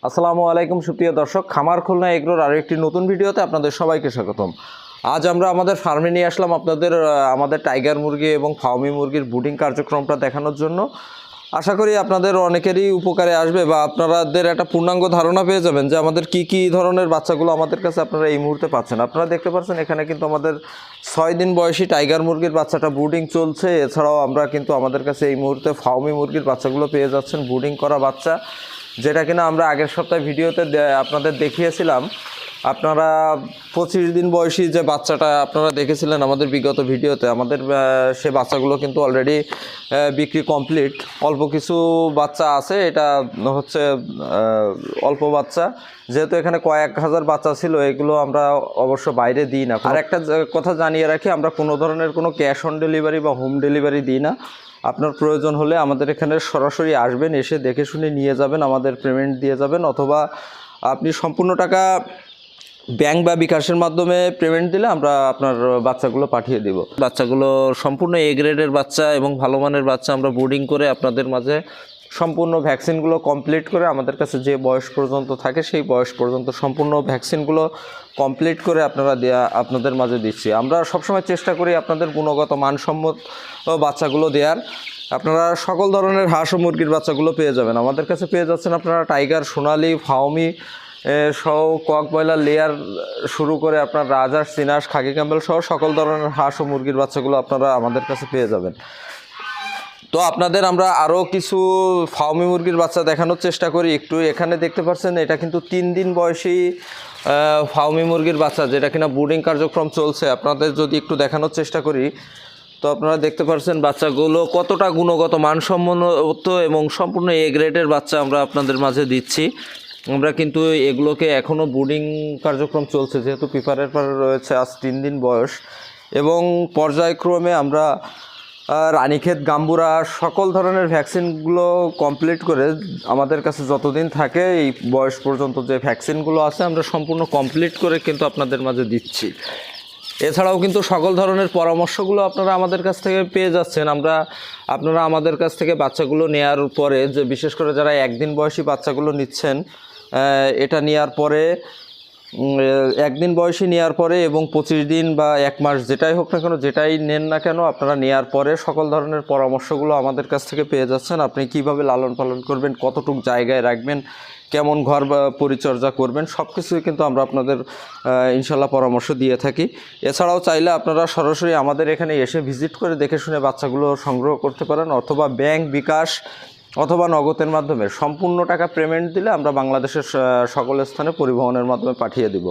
আসসালামু আলাইকুম সুপ্রিয় দর্শক, খামার খুলনা এগ্রোর আরেকটি নতুন ভিডিওতে আপনাদের সবাইকে স্বাগতম। আজ আমরা আমাদের ফার্মে নিয়ে আসলাম আপনাদের আমাদের টাইগার মুরগি এবং ফাউমি মুরগির ব্রুডিং কার্যক্রমটা দেখানোর জন্য। আশা করি আপনাদের অনেকেরই উপকারে আসবে বা আপনাদের একটা পূর্ণাঙ্গ ধারণা পেয়ে যাবেন যে আমাদের কি ধরনের বাচ্চাগুলো আমাদের কাছে আপনারা এই মুহূর্তে পাচ্ছেন। আপনারা দেখতে পাচ্ছেন এখানে কিন্তু আমাদের 6 দিন বয়সী টাইগার মুরগির বাচ্চাটা ব্রুডিং চলছে। এছাড়াও আমরা কিন্তু আমাদের কাছে এই মুহূর্তে ফাউমি মুরগির বাচ্চাগুলো পেয়ে যাচ্ছেন, ব্রুডিং করা বাচ্চা, যেটা কিনা আমরা আগের সপ্তাহে ভিডিওতে আপনাদের দেখিয়েছিলাম। আপনারা 25 দিন বয়সী যে বাচ্চাটা আপনারা দেখেছিলেন আমাদের বিগত ভিডিওতে, আমাদের সে বাচ্চাগুলো কিন্তু অলরেডি বিক্রি কমপ্লিট। অল্প কিছু বাচ্চা আছে, এটা হচ্ছে অল্প বাচ্চা, যেহেতু এখানে কয়েক হাজার বাচ্চা ছিল, এগুলো আমরা অবশ্য বাইরে দিই না। আর একটা কথা জানিয়ে রাখি, আমরা কোনো ধরনের কোনো ক্যাশ অন ডেলিভারি বা হোম ডেলিভারি দিই না। আপনার প্রয়োজন হলে আমাদের এখানে সরাসরি আসবেন, এসে দেখে শুনে নিয়ে যাবেন, আমাদের পেমেন্ট দিয়ে যাবেন, অথবা আপনি সম্পূর্ণ টাকা ব্যাংক বা বিকাশের মাধ্যমে পেমেন্ট দিলে আমরা আপনার বাচ্চাগুলো পাঠিয়ে দিব। বাচ্চাগুলো সম্পূর্ণ এ গ্রেডের বাচ্চা এবং ভালো মানের বাচ্চা আমরা ব্রুডিং করে আপনাদের মাঝে সম্পূর্ণ ভ্যাকসিনগুলো কমপ্লিট করে, আমাদের কাছে যে বয়স পর্যন্ত থাকে সেই বয়স পর্যন্ত সম্পূর্ণ ভ্যাকসিনগুলো কমপ্লিট করে আপনাদের মাঝে দিচ্ছি। আমরা সবসময় চেষ্টা করি আপনাদের গুণগত মানসম্মত বাচ্চাগুলো দেওয়ার। আপনারা সকল ধরনের হাঁস ও মুরগির বাচ্চাগুলো পেয়ে যাবেন আমাদের কাছে। পেয়ে যাচ্ছেন আপনারা টাইগার, সোনালি, ফাউমি সহ কক ব্রয়লার লেয়ার শুরু করে আপনার রাজহাঁস, চীনাহাঁস, খাকি ক্যাম্বেল সহ সকল ধরনের হাঁস ও মুরগির বাচ্চাগুলো আপনারা আমাদের কাছে পেয়ে যাবেন। তো আপনাদের আমরা আরও কিছু ফাউমি মুরগির বাচ্চা দেখানোর চেষ্টা করি। একটু এখানে দেখতে পাচ্ছেন, এটা কিন্তু 3 দিন বয়সী ফাউমি মুরগির বাচ্চা, যেটা কিনা ব্রুডিং কার্যক্রম চলছে। আপনাদের যদি একটু দেখানোর চেষ্টা করি, তো আপনারা দেখতে পাচ্ছেন বাচ্চাগুলো কতটা গুণগত মানসম্মত এবং সম্পূর্ণ এ গ্রেডের বাচ্চা আমরা আপনাদের মাঝে দিচ্ছি। আমরা কিন্তু এগুলোকে এখনও ব্রুডিং কার্যক্রম চলছে, যেহেতু পিপারের পর রয়েছে আজ 3 দিন বয়স, এবং পর্যায়ক্রমে আমরা রানীক্ষেত, গাম্বুরা সকল ধরনের ভ্যাকসিনগুলো কমপ্লিট করে আমাদের কাছে যতদিন থাকে এই বয়স পর্যন্ত যে ভ্যাকসিনগুলো আছে আমরা সম্পূর্ণ কমপ্লিট করে কিন্তু আপনাদের মাঝে দিচ্ছি। এছাড়াও কিন্তু সকল ধরনের পরামর্শগুলো আপনারা আমাদের কাছ থেকে পেয়ে যাচ্ছেন। আপনারা আমাদের কাছ থেকে বাচ্চাগুলো নেওয়ার পরে, যে বিশেষ করে যারা 1 দিন বয়সী বাচ্চাগুলো নিচ্ছেন, এটা নেওয়ার পরে 1 দিন বয়সী নেওয়ার পরে এবং 25 দিন বা 1 মাস যেটাই হোক না কেন, যেটাই নেন না কেন, আপনারা নেওয়ার পরে সকল ধরনের পরামর্শগুলো আমাদের কাছ থেকে পেয়ে যাচ্ছেন। আপনি কিভাবে লালন পালন করবেন, কতটুকু জায়গায় রাখবেন, কেমন ঘর বা পরিচর্যা করবেন, সব কিছুই কিন্তু আমরা আপনাদের ইনশাল্লাহ পরামর্শ দিয়ে থাকি। এছাড়াও চাইলে আপনারা সরাসরি আমাদের এখানে এসে ভিজিট করে দেখে শুনে বাচ্চাগুলো সংগ্রহ করতে পারেন, অথবা ব্যাংক, বিকাশ অথবা নগদের মাধ্যমে সম্পূর্ণ টাকা পেমেন্ট দিলে আমরা বাংলাদেশের সকল স্থানে পরিবহনের মাধ্যমে পাঠিয়ে দিব।